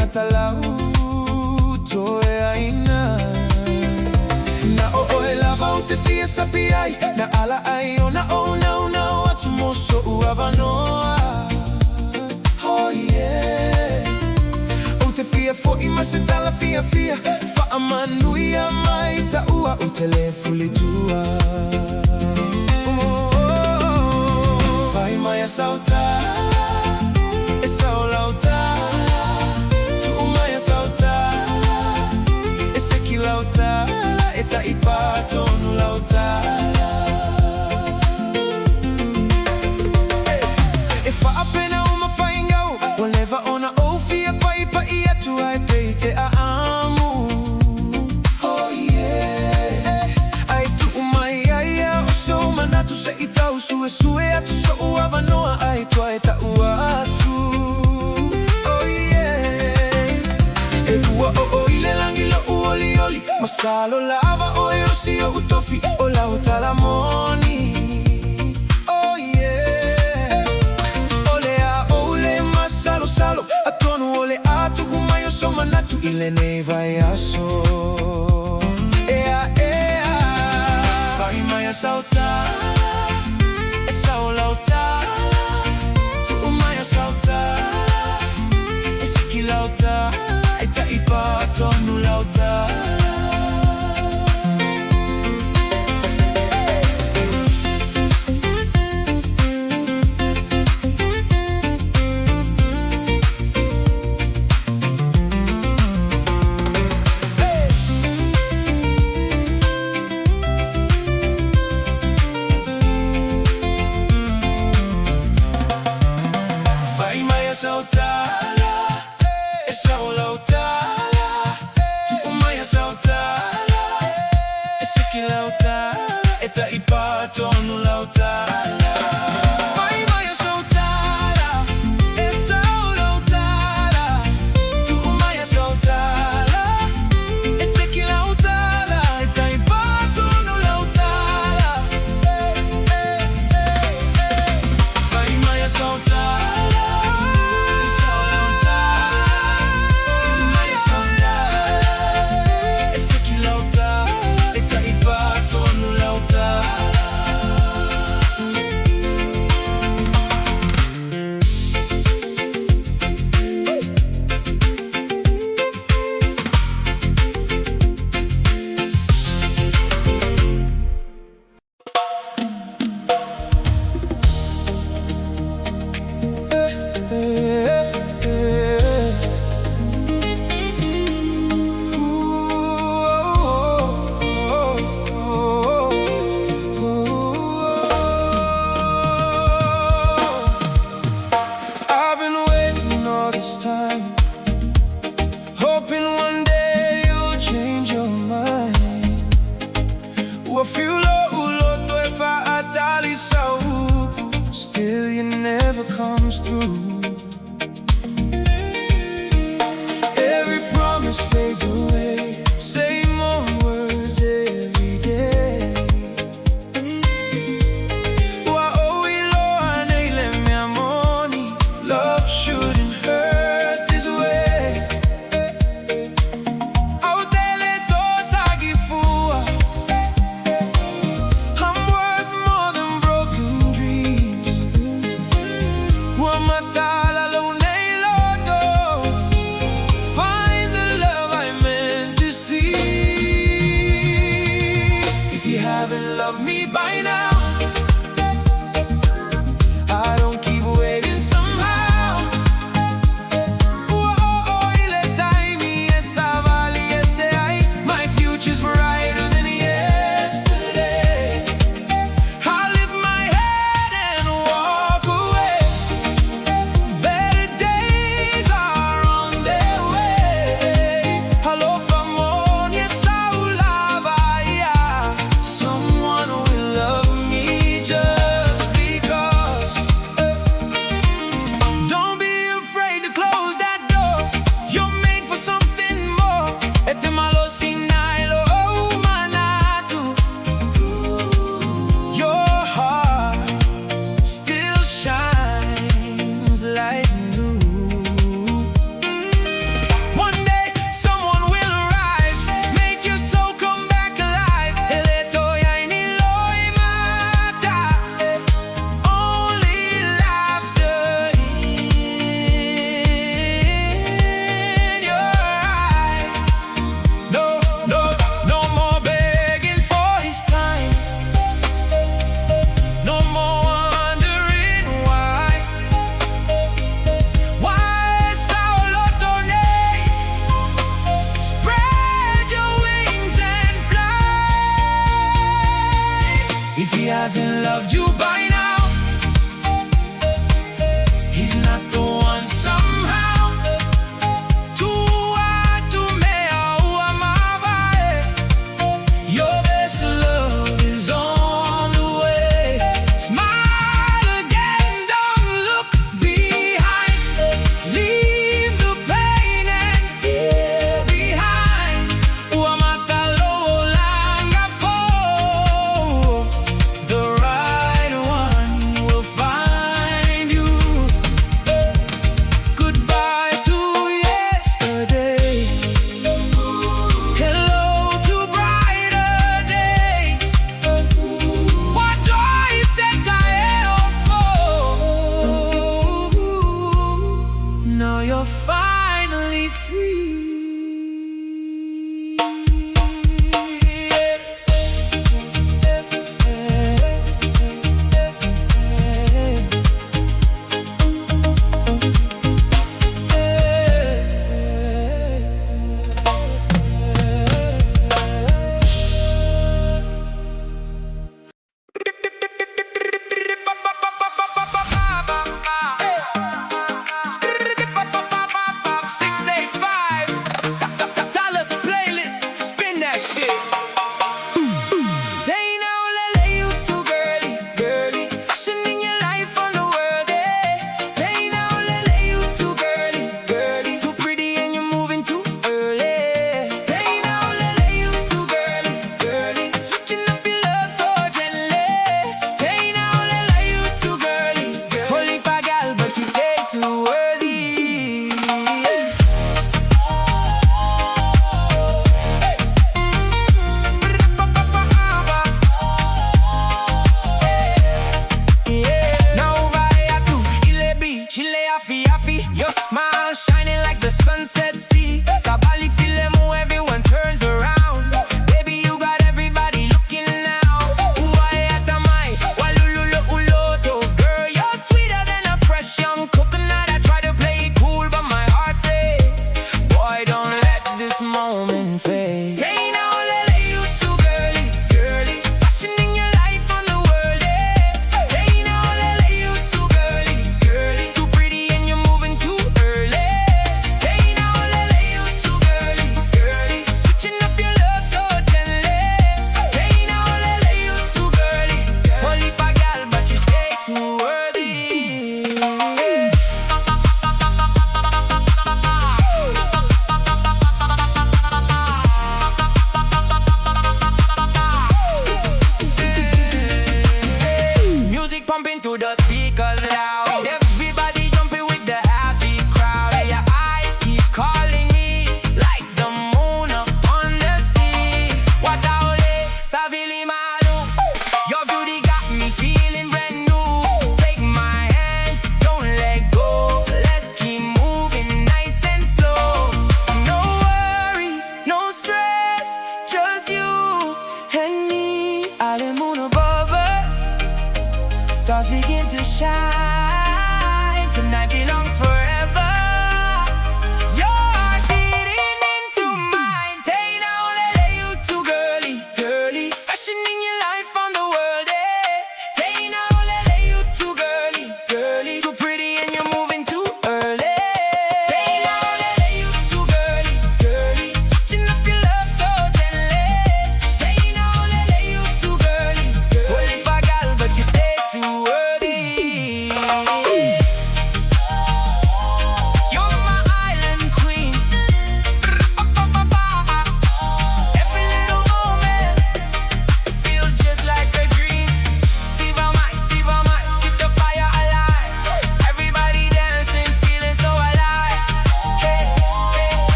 nga talau toe aina. Na oe lava o te fia sapiai, na ala ai o na o na watu moso uavanoa. Oh yeah. O te fia fo ima se tala fia fia, fa amanui a mai ta ua o te le fuli tua. Fai Maia sauta, e sao lauta, tu Maia sauta, e seki lauta, e ta ipa tonu lauta. E fa apena uma whaingau, o leva ona o fia pai pa ia tua e pei te a amu. Oh yeah. Ai tu Maia ia o so manatu se i tau sue sue atu so uava noa ai tua e ta ua atu. Oh yeah. E ua o ile langi lo uoli oli, masalo lava o e osi o utofi o lau talamoni. Oh yeah. Ole a ole masalo salo, a tonu ole atu umayo so manatu ile nei vai aso. Ea ea. Fai Maia sauta, e sao lauta, tu Maia sauta, e seki lauta, e ta ipa tonu lauta. Fai Maia sauta, e sao lauta, tu Maia sauta, e seki lauta, e ta ipa tonu lauta. Fai Maia sauta, e sao lauta, tu Maia sauta, e seki lauta, e ta ipa tonu lauta. Fai Maia sauta, e sao lauta, tu Maia sauta, e seki lauta, e ta ipa tonu lauta.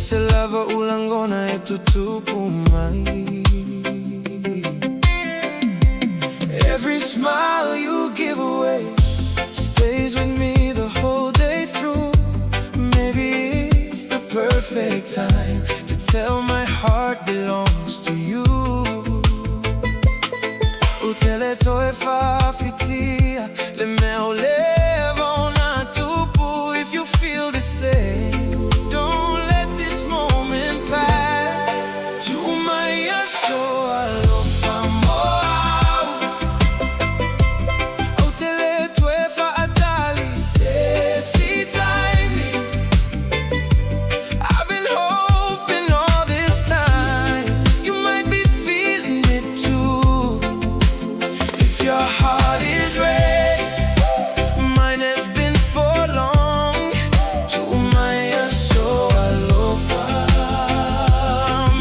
se lava ulangona e tutupu mai. Every smile you give away stays with me the whole day through. Maybe it's the perfect time to tell my heart belongs to you. Utele toe fafitia le meo levo na tupu. If you feel the same, don't let this moment pass. Tu Maia so alofa moa. Utele toe fa atali se si timing. I've been hoping all this time you might be feeling it too. If your heart is ready, mine has been for long. Tu Maia so alofa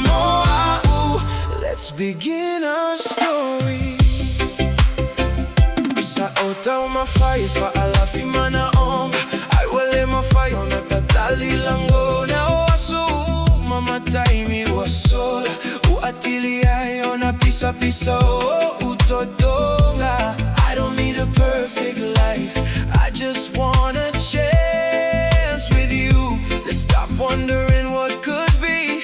moa. Let's begin our story. Sa ota umafai fa alafi mana omba. Ai wale mafai ona tatali lango na oaso mama taimi wasola. Uatili ai ona pisa pisa o utodonga. I don't need a perfect life, I just want a chance with you. Let's stop wondering what could be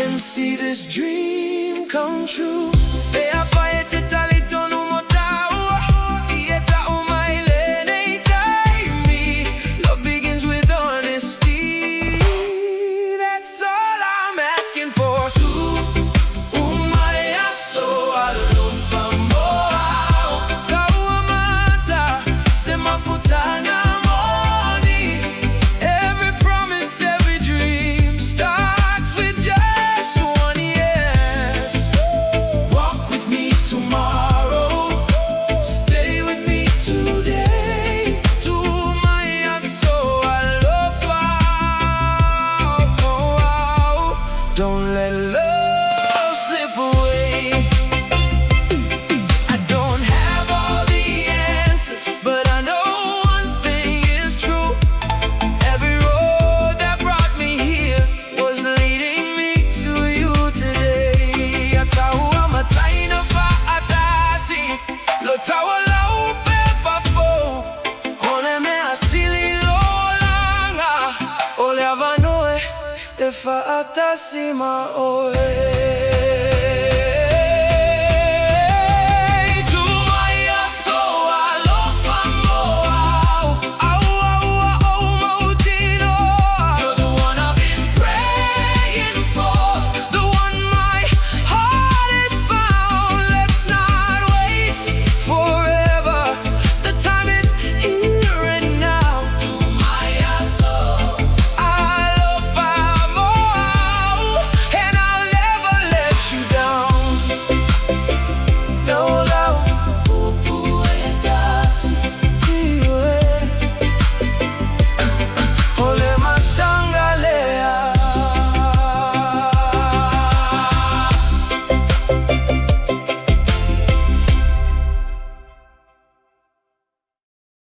and see this dream come true. Tonu love begins with honesty. That's all I'm asking for. Tu Maia so alofa moa. Tauamata se mafutana moni. Every promise, every dream starts with just one yes. Walk with me tomorrow, stay with me today. Tu Maia so alofa. Don't let love slip away. I don't have all the answers, but I know one thing is true. Every road that brought me here was leading me to you today. Ataua mataina fa atasi lo tawala upepa fo. Hone me asili lo langa. Ole avanoe e fa atasi ma oe.